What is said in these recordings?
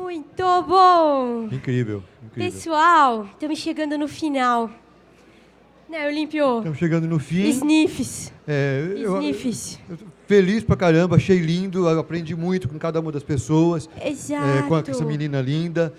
Muito bom! Incrível, incrível. Pessoal, estamos chegando no final. Né, Olímpio? Estamos chegando no fim. Sniffs. Eu Sniffs. tô feliz pra caramba, achei lindo, eu aprendi muito com cada uma das pessoas. Exato. Com essa menina linda.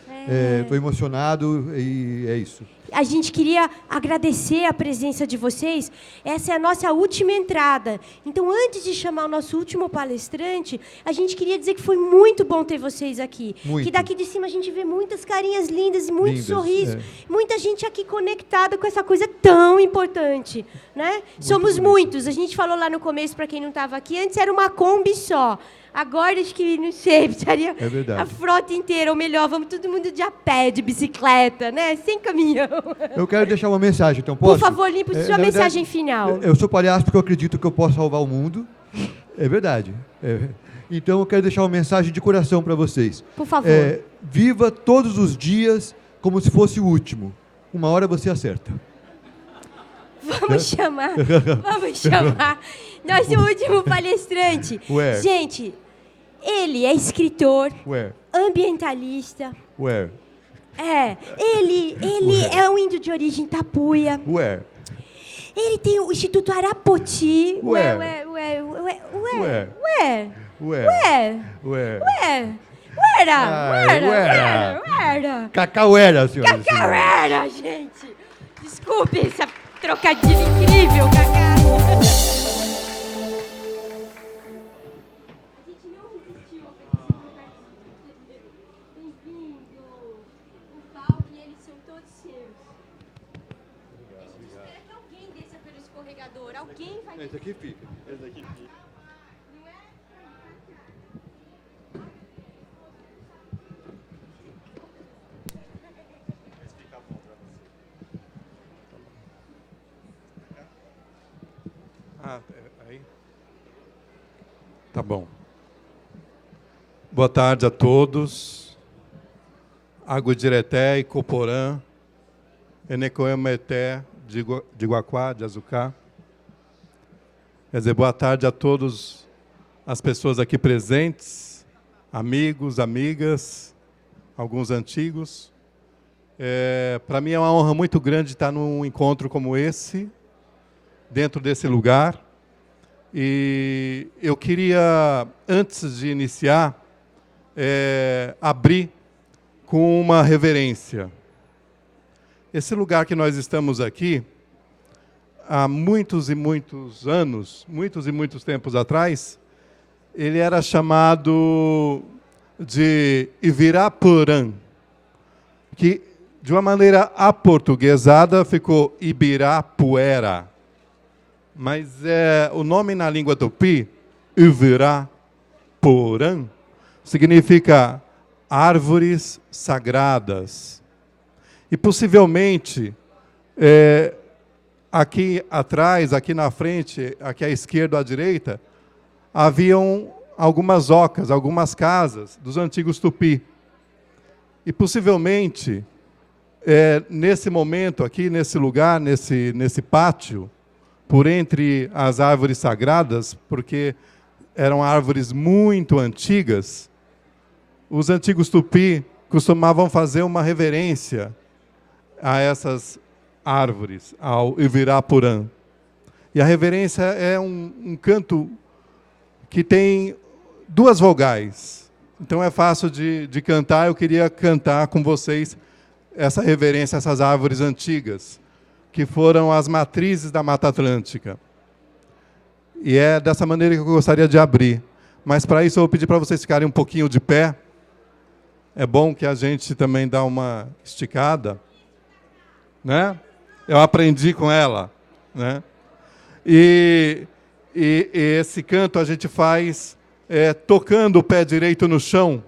Estou emocionado e é isso. A gente queria agradecer a presença de vocês. Essa é a nossa última entrada. Então, antes de chamar o nosso último palestrante, a gente queria dizer que foi muito bom ter vocês aqui. Muito. Que daqui de cima a gente vê muitas carinhas lindas e muitos sorrisos. Muita gente aqui conectada com essa coisa tão importante. Né? Somos muitos. A gente falou lá no começo, para quem não estava aqui, antes era uma Kombi só. Agora, acho que, não sei, precisaria a frota inteira, ou melhor, vamos todo mundo de a pé, de bicicleta, né? Sem caminhão. Eu quero deixar uma mensagem, então posso? Por favor, Limpo, sua mensagem final. Eu sou palhaço porque eu acredito que eu posso salvar o mundo. É verdade. Então, eu quero deixar uma mensagem de coração para vocês. Por favor. Viva todos os dias como se fosse o último. Uma hora você acerta. Vamos chamar nosso último palestrante. Gente, ele é escritor, ambientalista. Ele é um índio de origem tapuia. Ele tem o Instituto Arapoti. Cacauera, senhora. Cacauera, gente. Desculpe essa trocadilho incrível, Cacá. Alguém vai... Esse aqui fica. Esse aqui fica. Aí? Tá bom. Boa tarde a todos. Agudireté, Icoporã, Enecoemeté, de Guaquá, de Azucá. Quer dizer, boa tarde a todos as pessoas aqui presentes, amigos, amigas, alguns antigos. Para mim é uma honra muito grande estar num encontro como esse, dentro desse lugar. E eu queria, antes de iniciar, abrir com uma reverência. Esse lugar que nós estamos aqui, há muitos e muitos anos, muitos e muitos tempos atrás, ele era chamado de Ibirapuã, que, de uma maneira aportuguesada, ficou Ibirapuera. Mas o nome na língua tupi, Ibirapuã, significa árvores sagradas. E possivelmente, aqui atrás, aqui na frente, aqui à esquerda ou à direita, haviam algumas ocas, algumas casas dos antigos tupi. E possivelmente, nesse momento aqui, nesse lugar, nesse pátio, por entre as árvores sagradas, porque eram árvores muito antigas, os antigos tupi costumavam fazer uma reverência a essas árvores, ao Ibirapuã. E a reverência é um canto que tem duas vogais. Então é fácil de cantar. Eu queria cantar com vocês essa reverência a essas árvores antigas, que foram as matrizes da Mata Atlântica. E é dessa maneira que eu gostaria de abrir. Mas para isso eu vou pedir para vocês ficarem um pouquinho de pé. É bom que a gente também dá uma esticada, né? Eu aprendi com ela, né? E esse canto a gente faz tocando o pé direito no chão,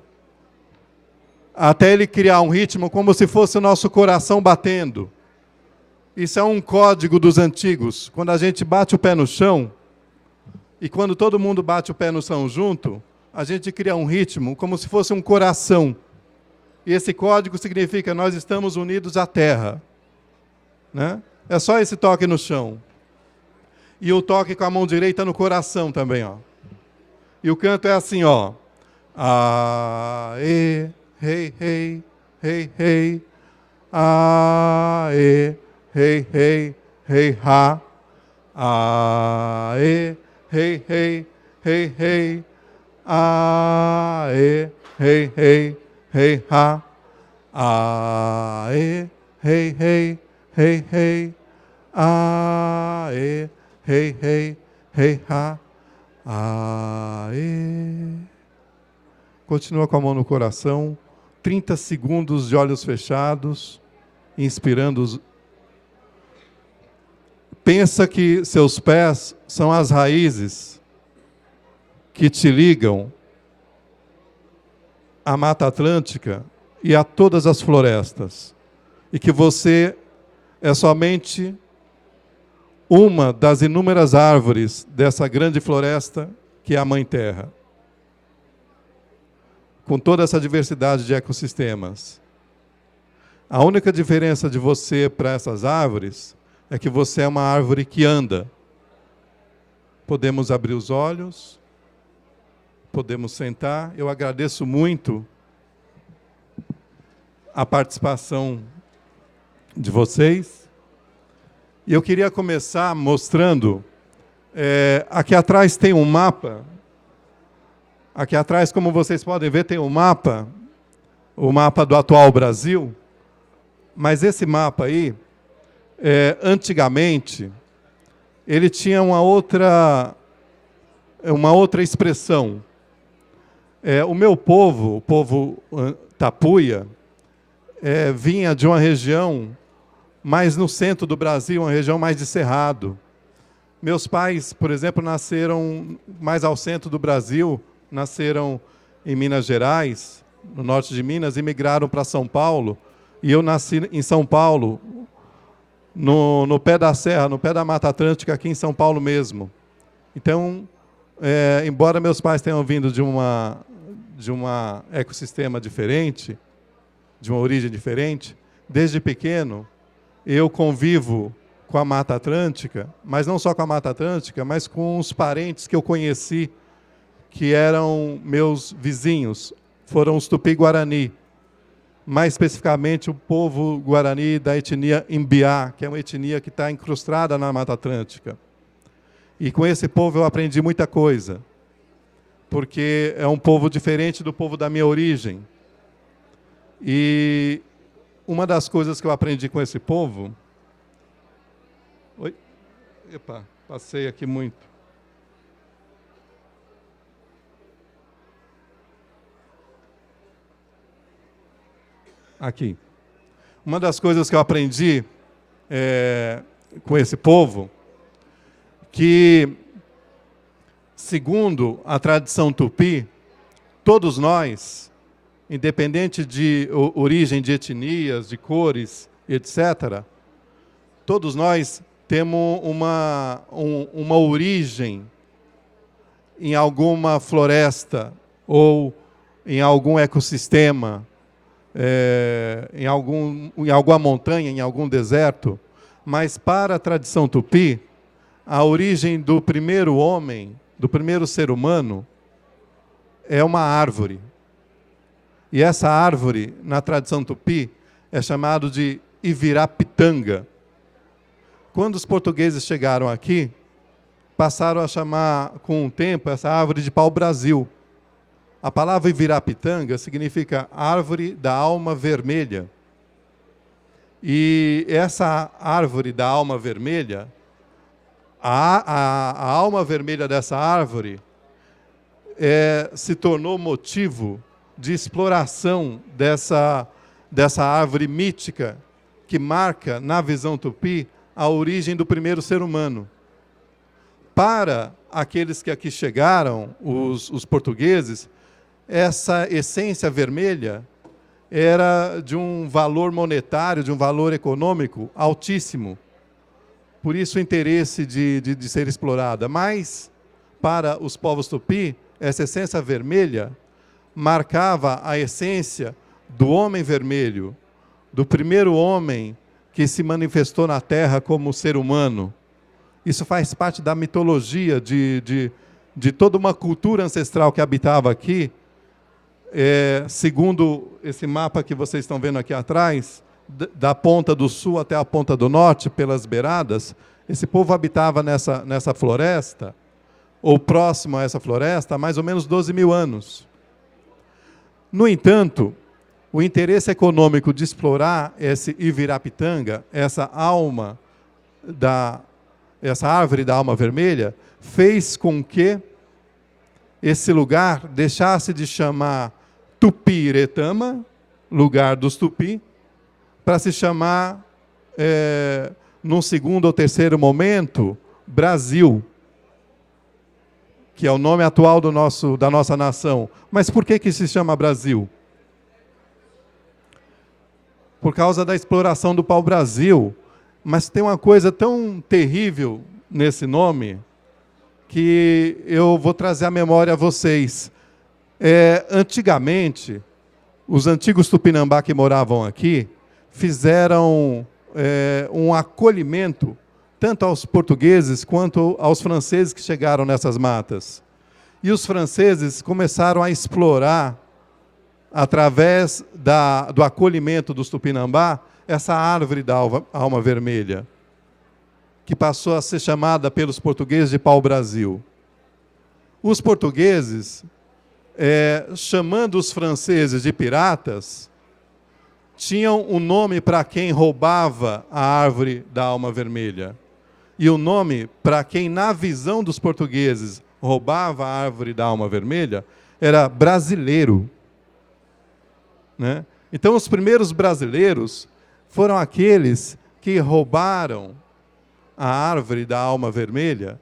até ele criar um ritmo como se fosse o nosso coração batendo. Isso é um código dos antigos. Quando a gente bate o pé no chão, e quando todo mundo bate o pé no chão junto, a gente cria um ritmo como se fosse um coração. E esse código significa nós estamos unidos à terra. Né? É só esse toque no chão. E o toque com a mão direita no coração também. Ó. E o canto é assim, ó. A, e, hey, hey, hey, hey. Aê, hey, hey, hey, ha. Aê, hey, hey, hey, hey. Aê, hey, hey, hey, ha. Aê, hey, hey, hey, hey. Aê, hey, hey, hey, ha. Aê. Continua com a mão no coração. 30 segundos de olhos fechados, inspirando os... Pensa que seus pés são as raízes que te ligam à Mata Atlântica e a todas as florestas. E que você é somente uma das inúmeras árvores dessa grande floresta que é a Mãe Terra. Com toda essa diversidade de ecossistemas. A única diferença de você para essas árvores é que você é uma árvore que anda. Podemos abrir os olhos, podemos sentar. Eu agradeço muito a participação de vocês. E eu queria começar mostrando... aqui atrás tem um mapa. Aqui atrás, como vocês podem ver, tem um mapa, o mapa do atual Brasil. Mas esse mapa aí, antigamente, ele tinha uma outra expressão. O meu povo, o povo Tapuia, vinha de uma região mais no centro do Brasil, uma região mais de cerrado. Meus pais, por exemplo, nasceram mais ao centro do Brasil, nasceram em Minas Gerais, no norte de Minas, e migraram para São Paulo. E eu nasci em São Paulo, no pé da serra, no pé da Mata Atlântica, aqui em São Paulo mesmo. Então, embora meus pais tenham vindo de um ecossistema diferente, de uma origem diferente, desde pequeno, eu convivo com a Mata Atlântica, mas não só com a Mata Atlântica, mas com os parentes que eu conheci, que eram meus vizinhos, foram os Tupi-Guarani, mais especificamente o povo Guarani da etnia Imbiá, que é uma etnia que está incrustada na Mata Atlântica. E com esse povo eu aprendi muita coisa, porque é um povo diferente do povo da minha origem. E uma das coisas que eu aprendi com esse povo... Oi? Epa, passei aqui muito. Aqui. Uma das coisas que eu aprendi com esse povo, que, segundo a tradição tupi, todos nós, independente de origem de etnias, de cores, etc., todos nós temos uma origem em alguma floresta ou em algum ecossistema, em alguma montanha, em algum deserto, mas para a tradição tupi, a origem do primeiro homem, do primeiro ser humano, é uma árvore. E essa árvore, na tradição tupi, é chamada de Ivirapitanga. Quando os portugueses chegaram aqui, passaram a chamar, com o tempo, essa árvore de pau-brasil. A palavra Ivirapitanga significa árvore da alma vermelha. E essa árvore da alma vermelha, a alma vermelha dessa árvore se tornou motivo de exploração dessa árvore mítica que marca, na visão tupi, a origem do primeiro ser humano. Para aqueles que aqui chegaram, os portugueses, essa essência vermelha era de um valor monetário, de um valor econômico altíssimo. Por isso o interesse de ser explorada. Mas, para os povos tupi, essa essência vermelha marcava a essência do homem vermelho, do primeiro homem que se manifestou na Terra como ser humano. Isso faz parte da mitologia de toda uma cultura ancestral que habitava aqui, segundo esse mapa que vocês estão vendo aqui atrás, da ponta do sul até a ponta do norte, pelas beiradas, esse povo habitava nessa floresta, ou próximo a essa floresta, há mais ou menos 12 mil anos. No entanto, o interesse econômico de explorar esse Ivirapitanga, essa árvore da alma vermelha, fez com que esse lugar deixasse de chamar Tupi-Iretama, lugar dos Tupi, para se chamar, num segundo ou terceiro momento, Brasil, que é o nome atual da nossa nação. Mas por que se chama Brasil? Por causa da exploração do pau-brasil. Mas tem uma coisa tão terrível nesse nome, que eu vou trazer à memória a vocês. Antigamente, os antigos Tupinambá que moravam aqui fizeram um acolhimento tanto aos portugueses quanto aos franceses que chegaram nessas matas. E os franceses começaram a explorar, através do acolhimento dos Tupinambá, essa árvore da alma vermelha, que passou a ser chamada pelos portugueses de pau-brasil. Os portugueses, chamando os franceses de piratas, tinham um nome para quem roubava a árvore da alma vermelha. E o nome para quem, na visão dos portugueses, roubava a árvore da alma vermelha, era brasileiro. Né? Então, os primeiros brasileiros foram aqueles que roubaram a árvore da alma vermelha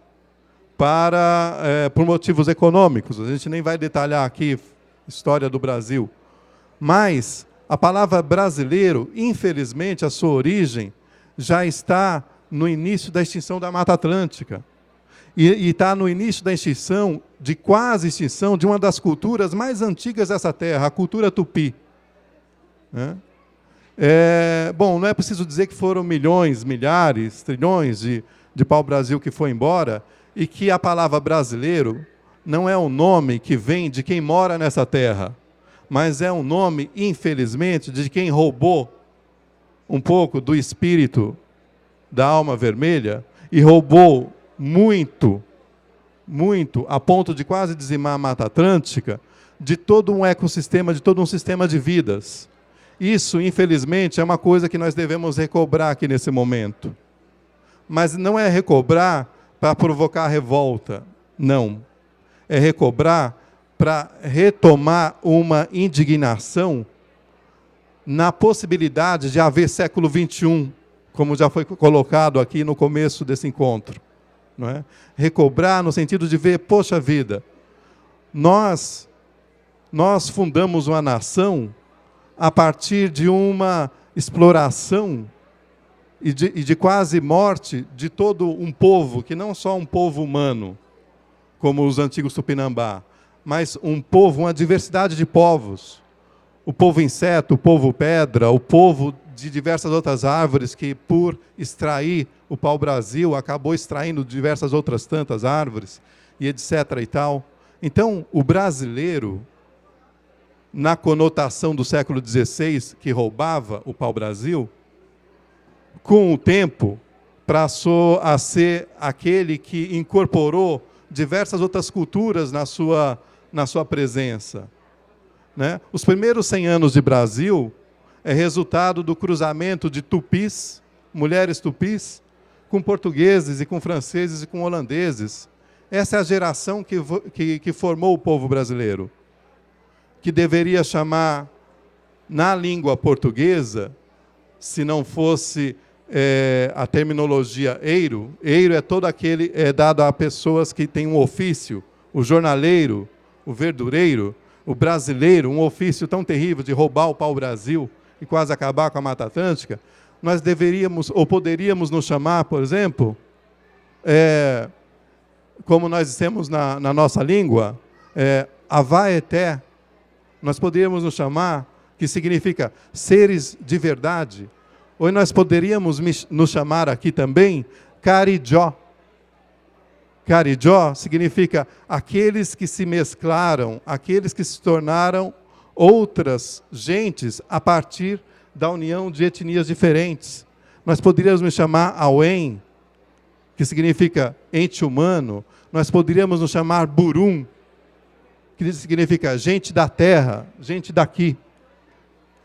por motivos econômicos. A gente nem vai detalhar aqui a história do Brasil. Mas a palavra brasileiro, infelizmente, a sua origem já está no início da extinção da Mata Atlântica. E está no início da extinção, de quase extinção, de uma das culturas mais antigas dessa terra, a cultura tupi. Né? Bom, não é preciso dizer que foram milhões, milhares, trilhões de pau-brasil que foi embora, e que a palavra brasileiro não é um nome que vem de quem mora nessa terra, mas é um nome, infelizmente, de quem roubou um pouco do espírito da alma vermelha, e roubou muito, muito, a ponto de quase dizimar a Mata Atlântica, de todo um ecossistema, de todo um sistema de vidas. Isso, infelizmente, é uma coisa que nós devemos recobrar aqui nesse momento. Mas não é recobrar para provocar revolta, não. É recobrar para retomar uma indignação na possibilidade de haver século XXI, como já foi colocado aqui no começo desse encontro. Não é? Recobrar no sentido de ver, poxa vida, nós fundamos uma nação a partir de uma exploração e de quase morte de todo um povo, que não só um povo humano, como os antigos Tupinambá, mas um povo, uma diversidade de povos. O povo inseto, o povo pedra, o povo de diversas outras árvores que, por extrair o pau-brasil, acabou extraindo diversas outras tantas árvores, e etc. e tal. Então, o brasileiro, na conotação do século XVI, que roubava o pau-brasil, com o tempo, passou a ser aquele que incorporou diversas outras culturas na sua presença. Né? Os primeiros 100 anos de Brasil é resultado do cruzamento de tupis, mulheres tupis, com portugueses e com franceses e com holandeses. Essa é a geração que formou o povo brasileiro, que deveria chamar, na língua portuguesa, se não fosse a terminologia eiro, eiro é todo aquele dado a pessoas que têm um ofício, o jornaleiro, o verdureiro, o brasileiro, um ofício tão terrível de roubar o pau-brasil e quase acabar com a Mata Atlântica. Nós deveríamos, ou poderíamos nos chamar, por exemplo, como nós dissemos na nossa língua, avaeté, nós poderíamos nos chamar, que significa seres de verdade, ou nós poderíamos nos chamar aqui também carijó. Carijó significa aqueles que se mesclaram, aqueles que se tornaram outras gentes a partir da união de etnias diferentes. Nós poderíamos nos chamar Awen, que significa ente humano. Nós poderíamos nos chamar Burum, que significa gente da terra, gente daqui,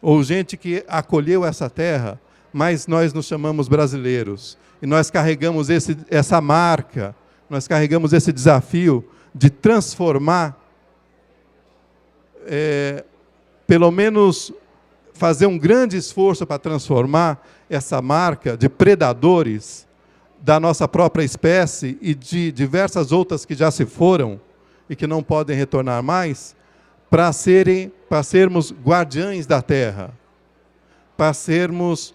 ou gente que acolheu essa terra, mas nós nos chamamos brasileiros. E nós carregamos essa marca, nós carregamos esse desafio de transformar, pelo menos fazer um grande esforço para transformar essa marca de predadores da nossa própria espécie e de diversas outras que já se foram e que não podem retornar mais, para sermos guardiães da terra, para sermos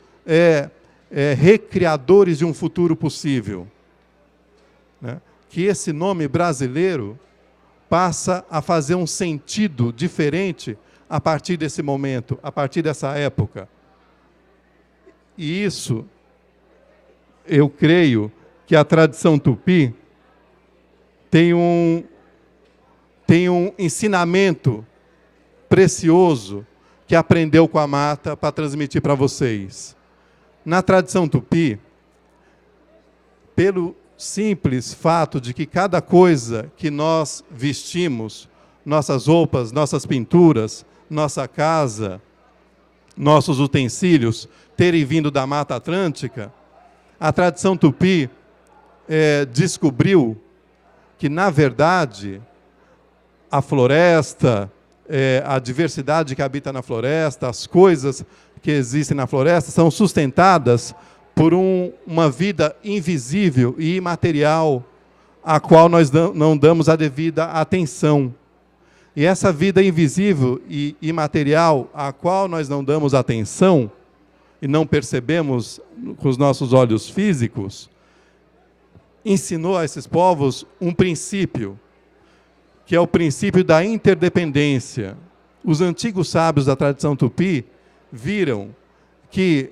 recriadores de um futuro possível. Né? Que esse nome brasileiro passa a fazer um sentido diferente a partir desse momento, a partir dessa época. E isso, eu creio que a tradição tupi tem um ensinamento precioso que aprendeu com a mata para transmitir para vocês. Na tradição tupi, pelo simples fato de que cada coisa que nós vestimos, nossas roupas, nossas pinturas, nossa casa, nossos utensílios, terem vindo da Mata Atlântica, a tradição tupi descobriu que, na verdade, a floresta, a diversidade que habita na floresta, as coisas que existem na floresta, são sustentadas por uma vida invisível e imaterial, a qual nós não damos a devida atenção. E essa vida invisível e imaterial, a qual nós não damos atenção e não percebemos com os nossos olhos físicos, ensinou a esses povos um princípio, que é o princípio da interdependência. Os antigos sábios da tradição tupi viram que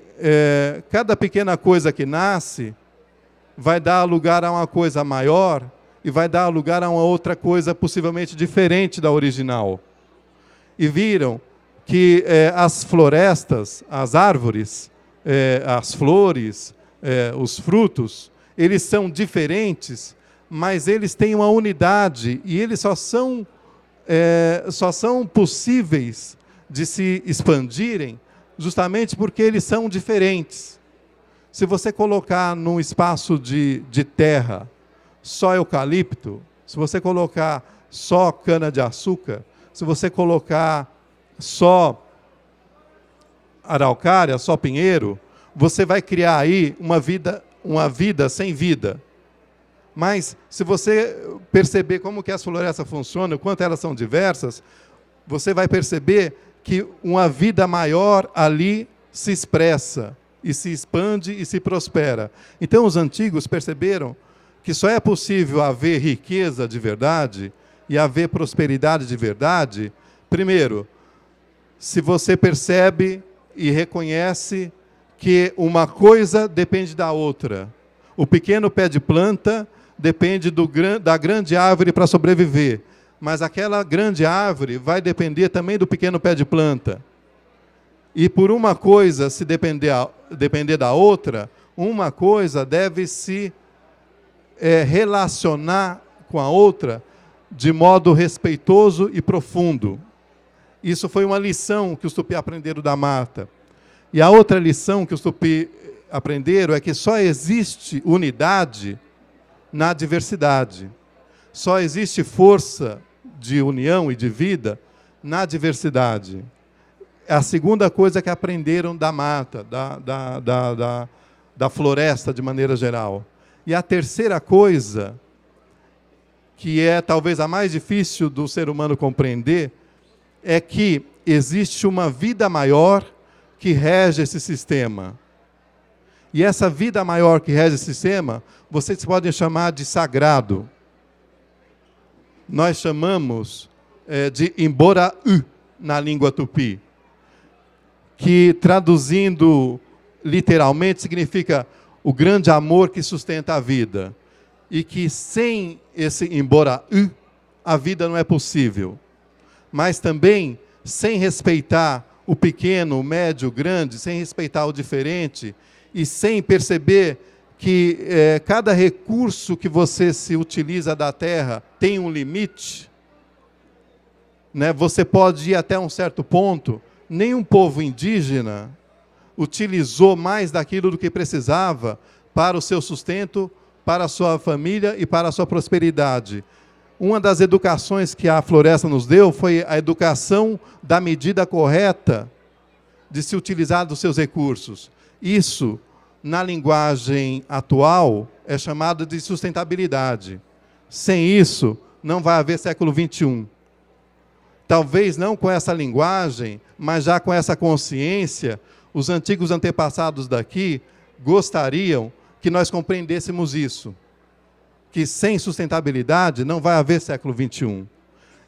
cada pequena coisa que nasce vai dar lugar a uma coisa maior e vai dar lugar a uma outra coisa possivelmente diferente da original. E viram que as florestas, as árvores, as flores, os frutos, eles são diferentes, mas eles têm uma unidade e eles só são possíveis de se expandirem justamente porque eles são diferentes. Se você colocar num espaço de terra só eucalipto, se você colocar só cana-de-açúcar, se você colocar só araucária, só pinheiro, você vai criar aí uma vida sem vida. Mas, se você perceber como que as florestas funcionam, o quanto elas são diversas, você vai perceber que uma vida maior ali se expressa, e se expande e se prospera. Então, os antigos perceberam que só é possível haver riqueza de verdade e haver prosperidade de verdade, primeiro, se você percebe e reconhece que uma coisa depende da outra. O pequeno pé de planta depende da grande árvore para sobreviver, mas aquela grande árvore vai depender também do pequeno pé de planta. E por uma coisa se depender da outra, uma coisa deve se relacionar com a outra de modo respeitoso e profundo. Isso foi uma lição que os tupi aprenderam da mata. E a outra lição que os tupi aprenderam é que só existe unidade na diversidade. Só existe força de união e de vida na diversidade. É a segunda coisa que aprenderam da mata, da floresta de maneira geral. E a terceira coisa, que é talvez a mais difícil do ser humano compreender, é que existe uma vida maior que rege esse sistema. E essa vida maior que rege esse sistema, vocês podem chamar de sagrado. Nós chamamos de Imboraú na língua tupi, que traduzindo literalmente significa o grande amor que sustenta a vida. E que sem esse Imboraú, a vida não é possível. Mas também, sem respeitar o pequeno, o médio, o grande, sem respeitar o diferente e sem perceber que cada recurso que você se utiliza da terra tem um limite, né? Você pode ir até um certo ponto. Nenhum povo indígena utilizou mais daquilo do que precisava para o seu sustento, para a sua família e para a sua prosperidade. Uma das educações que a floresta nos deu foi a educação da medida correta de se utilizar dos seus recursos. Isso, na linguagem atual, é chamado de sustentabilidade. Sem isso, não vai haver século XXI. Talvez não com essa linguagem, mas já com essa consciência, os antigos antepassados daqui gostariam que nós compreendêssemos isso, que sem sustentabilidade não vai haver século XXI.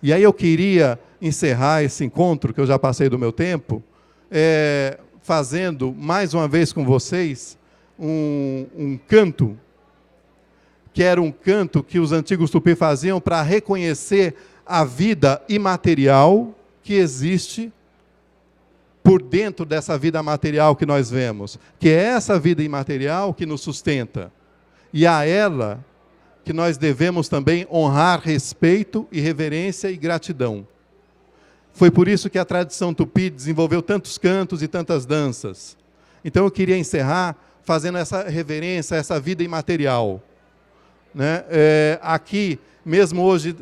E aí eu queria encerrar esse encontro, que eu já passei do meu tempo, fazendo, mais uma vez com vocês, um canto, que era um canto que os antigos tupi faziam para reconhecer a vida imaterial que existe por dentro dessa vida material que nós vemos, que é essa vida imaterial que nos sustenta. E a ela que nós devemos também honrar respeito e reverência e gratidão. Foi por isso que a tradição tupi desenvolveu tantos cantos e tantas danças. Então eu queria encerrar fazendo essa reverência a essa vida imaterial, né? Aqui, mesmo hoje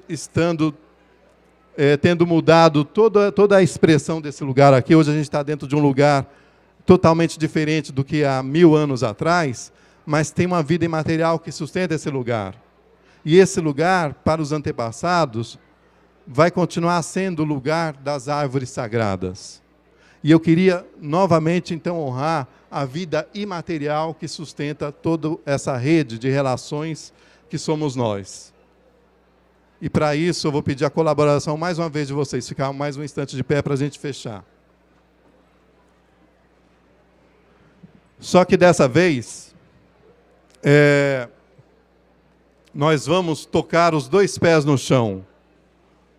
tendo mudado toda a expressão desse lugar aqui, hoje a gente está dentro de um lugar totalmente diferente do que há 1000 anos atrás, mas tem uma vida imaterial que sustenta esse lugar. E esse lugar, para os antepassados, vai continuar sendo o lugar das árvores sagradas. E eu queria, novamente, então, honrar a vida imaterial que sustenta toda essa rede de relações que somos nós. E, para isso, eu vou pedir a colaboração, mais uma vez, de vocês. Ficar mais um instante de pé para a gente fechar. Só que, dessa vez, nós vamos tocar os 2 pés no chão.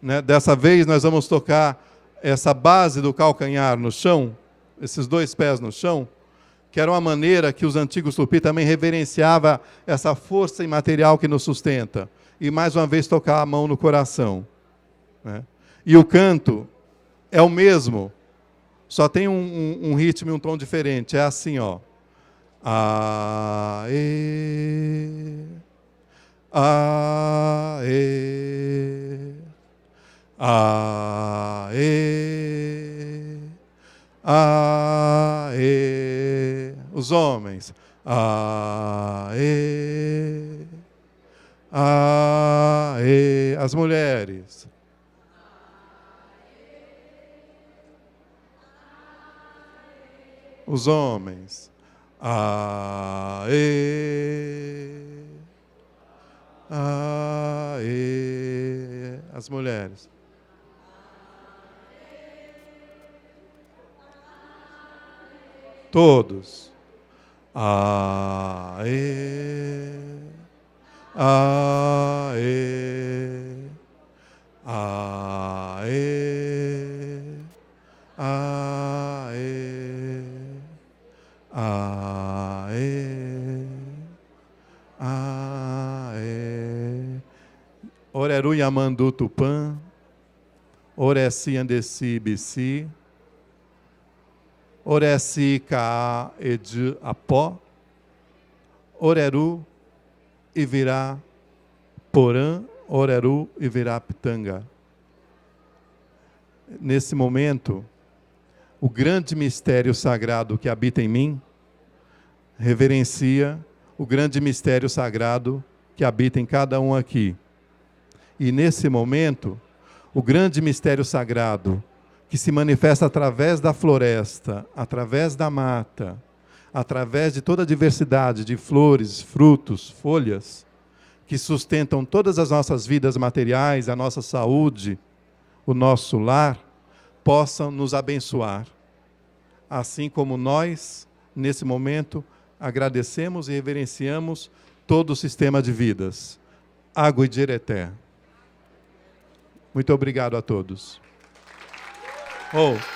Né? Dessa vez, nós vamos tocar essa base do calcanhar no chão, esses 2 pés no chão, que era uma maneira que os antigos tupi também reverenciavam essa força imaterial que nos sustenta. E, mais uma vez, tocar a mão no coração. Né? E o canto é o mesmo, só tem um ritmo e um tom diferente. É assim, ó. Aê, aê, aê, aê. Os homens. Aê, aê. As mulheres. Os homens. Aê, aê. As mulheres. Todos. Aê, aê, aê, aê, aê, aê. Oreru Yamandu Tupã, Oreci Andeci Bici, Oreci Kaa Edi Apó, Oreru Ivirá Porã, Oreru Ivirá Pitanga. Nesse momento, o grande mistério sagrado que habita em mim reverencia o grande mistério sagrado que habita em cada um aqui. E nesse momento, o grande mistério sagrado que se manifesta através da floresta, através da mata, através de toda a diversidade de flores, frutos, folhas, que sustentam todas as nossas vidas materiais, a nossa saúde, o nosso lar, possam nos abençoar. Assim como nós, nesse momento, agradecemos e reverenciamos todo o sistema de vidas. Água e Direté. Muito obrigado a todos. Oh.